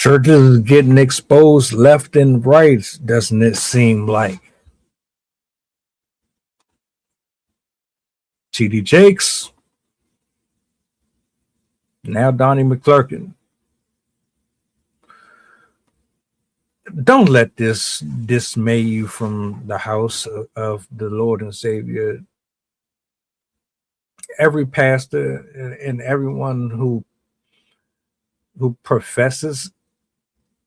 Churches getting exposed left and right, doesn't it seem like? T.D. Jakes, now Donnie McClurkin. Don't let this dismay you from the house of the Lord and Savior. Every pastor and everyone who professes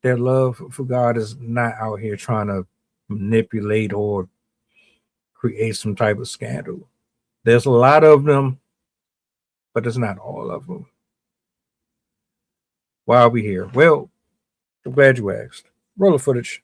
their love for God is not out here trying to manipulate or create some type of scandal. There's a lot of them, but it's not all of them. Why are we here? Well, I'm glad you asked. Roll the footage.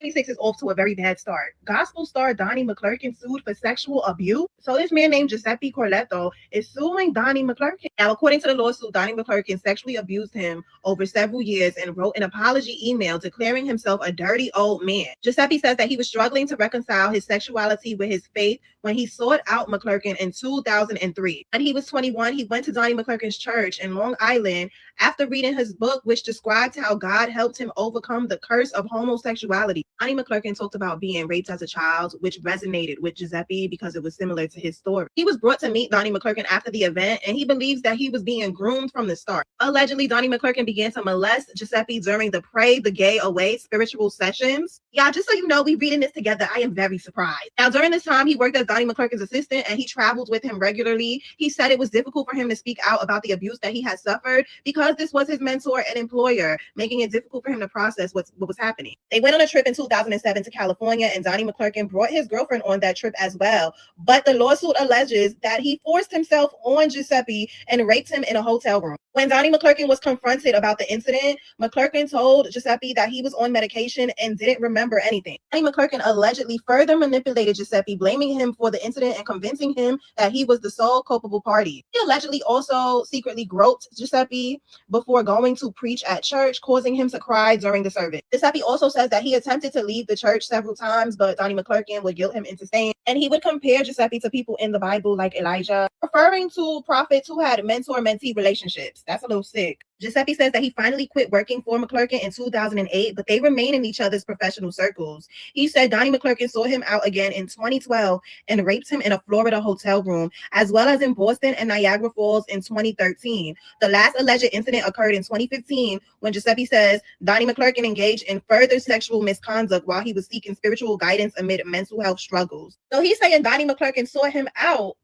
26 is off to a very bad start. Gospel star Donnie McClurkin sued for sexual abuse. So this man named Giuseppe Corletto is suing Donnie McClurkin. Now, according to the lawsuit, Donnie McClurkin sexually abused him over several years and wrote an apology email declaring himself a dirty old man. Giuseppe says that he was struggling to reconcile his sexuality with his faith when he sought out McClurkin in 2003. When he was 21, he went to Donnie McClurkin's church in Long Island after reading his book, which described how God helped him overcome the curse of homosexuality. Donnie McClurkin talked about being raped as a child, which resonated with Giuseppe because it was similar to his story. He was brought to meet Donnie McClurkin after the event, and he believes that he was being groomed from the start. Allegedly, Donnie McClurkin began to molest Giuseppe during the Pray the Gay Away spiritual sessions. Yeah, just so you know, we reading this together. I am very surprised. Now, during this time, he worked as Donnie McClurkin's assistant, and he traveled with him regularly. He said it was difficult for him to speak out about the abuse that he had suffered because this was his mentor and employer, making it difficult for him to process what was happening. They went on a trip in 2007 to California, and Donnie McClurkin brought his girlfriend on that trip as well. But the lawsuit alleges that he forced himself on Giuseppe and raped him in a hotel room. When Donnie McClurkin was confronted about the incident, McClurkin told Giuseppe that he was on medication and didn't remember anything. Donnie McClurkin allegedly further manipulated Giuseppe, blaming him for the incident and convincing him that he was the sole culpable party. He allegedly also secretly groped Giuseppe before going to preach at church, causing him to cry during the service. Giuseppe also says that he attempted to leave the church several times, but Donnie McClurkin would guilt him into staying, and he would compare Giuseppe to people in the Bible like Elijah, referring to prophets who had mentor-mentee relationships. That's a little sick. Giuseppe says that he finally quit working for McClurkin in 2008, but they remain in each other's professional circles. He said Donnie McClurkin saw him out again in 2012 and raped him in a Florida hotel room, as well as in Boston and Niagara Falls in 2013. The last alleged incident occurred in 2015 when Giuseppe says Donnie McClurkin engaged in further sexual misconduct while he was seeking spiritual guidance amid mental health struggles. So he's saying Donnie McClurkin saw him out.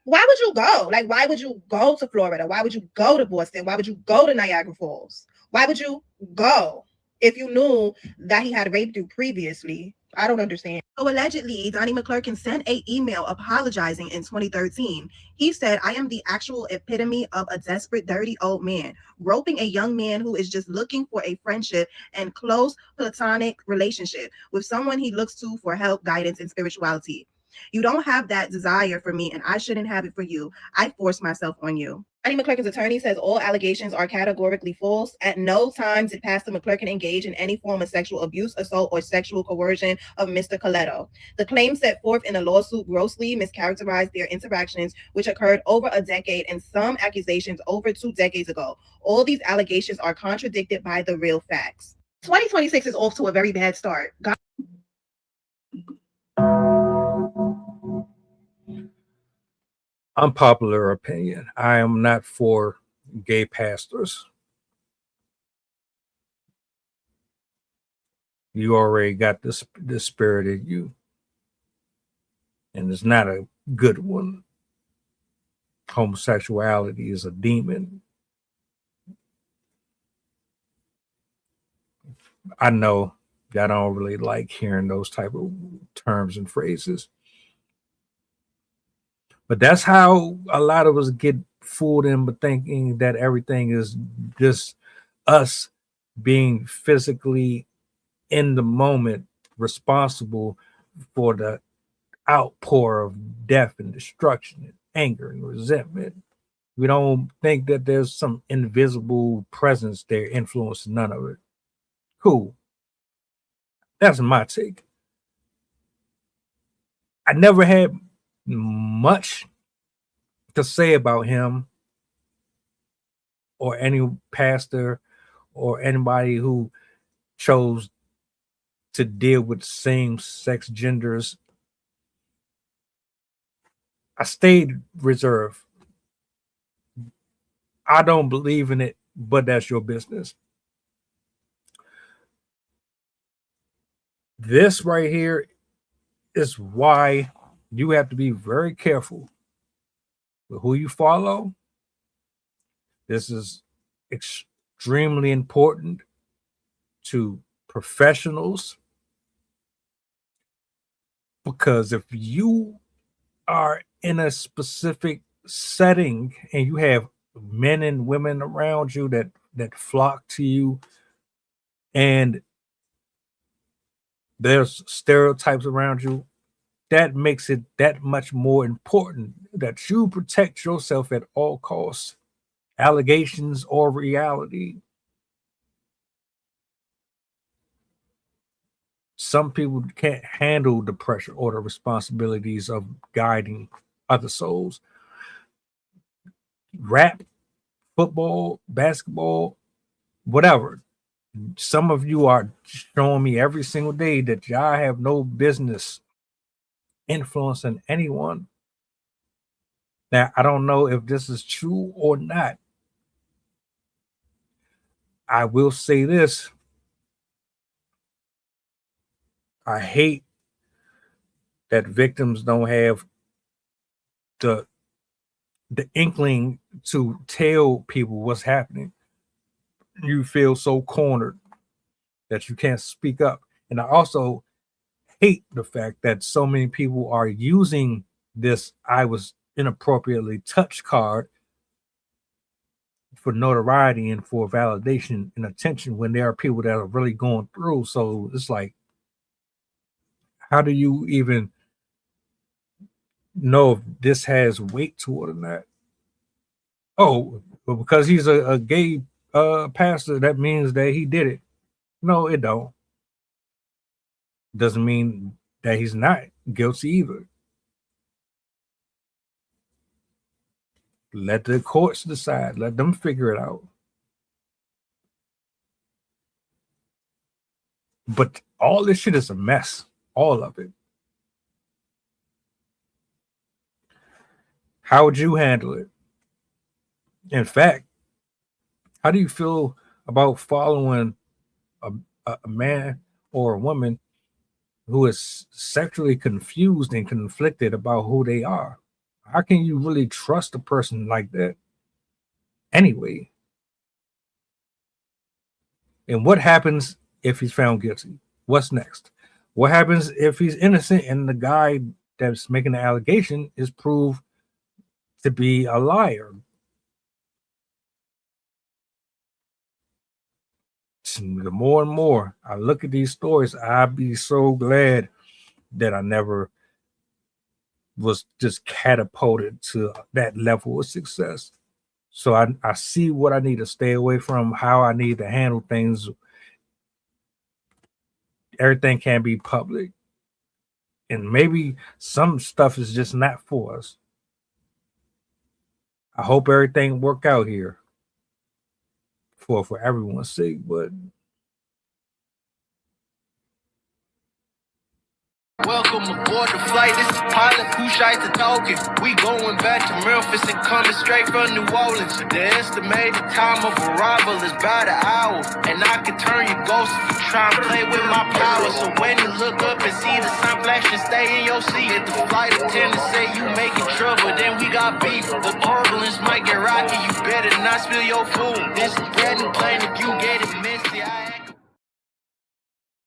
Why would you go? Like, why would you go to Florida? Why would you go to Boston? Why would you go to Niagara Falls? Why would you go if you knew that he had raped you previously? I don't understand. So allegedly, Donnie McClurkin sent an email apologizing in 2013. He said, I am the actual epitome of a desperate, dirty old man, groping a young man who is just looking for a friendship and close platonic relationship with someone he looks to for help, guidance, and spirituality. You don't have that desire for me, and I shouldn't have it for you. I forced myself on you. Donnie McClurkin's attorney says all allegations are categorically false. At no time did Pastor McClurkin engage in any form of sexual abuse, assault, or sexual coercion of Mr. Corletto. The claims set forth in the lawsuit grossly mischaracterized their interactions, which occurred over a decade, and some accusations over 2 decades ago. All these allegations are contradicted by the real facts. 2026 is off to a very bad start. Unpopular opinion. I am not for gay pastors. You already got this spirit in you, and it's not a good one. Homosexuality is a demon. I know that I don't really like hearing those type of terms and phrases. But that's how a lot of us get fooled into thinking that everything is just us being physically in the moment responsible for the outpour of death and destruction and anger and resentment. We don't think that there's some invisible presence there influencing none of it. Cool. That's my take. I never had much to say about him or any pastor or anybody who chose to deal with same-sex genders. I stayed reserved. I don't believe in it, but that's your business. This right here is why you have to be very careful with who you follow. This is extremely important to professionals, because if you are in a specific setting and you have men and women around you that flock to you, and there's stereotypes around you, that makes it that much more important that you protect yourself at all costs, allegations or reality. Some people can't handle the pressure or the responsibilities of guiding other souls. Rap, football, basketball, whatever. Some of you are showing me every single day that y'all have no business influencing anyone. Now, I don't know if this is true or not. I will say this. I hate that victims don't have the inkling to tell people what's happening. You feel so cornered that you can't speak up. And I also hate the fact that so many people are using this "I was inappropriately touched" card for notoriety and for validation and attention when there are people that are really going through. So it's like, how do you even know if this has weight to it or not? Oh, but because he's a gay pastor, that means that he did it. No, it don't. Doesn't mean that he's not guilty either. Let the courts decide. Let them figure it out. But all this shit is a mess. All of it. How would you handle it? In fact, how do you feel about following a man or a woman who is sexually confused and conflicted about who they are? How can you really trust a person like that anyway? And what happens if he's found guilty? What's next? What happens if he's innocent and the guy that's making the allegation is proved to be a liar? The more and more I look at these stories, I'd be so glad that I never was just catapulted to that level of success. So I see what I need to stay away from, how I need to handle things. Everything can be public. And maybe some stuff is just not for us. I hope everything work out here for everyone's sake, but welcome aboard the flight. This is pilot who shies the talking. We going back to Memphis and coming straight from New Orleans. The estimated time of arrival is about an hour, and I can turn your ghost if you try and play with my power. So when you look up and see the sun flashing, stay in your seat. If the flight attendant say you making trouble, then we got beef. The turbulence might get rocky. You better not spill your food. This is bread and plain. If you get it messy,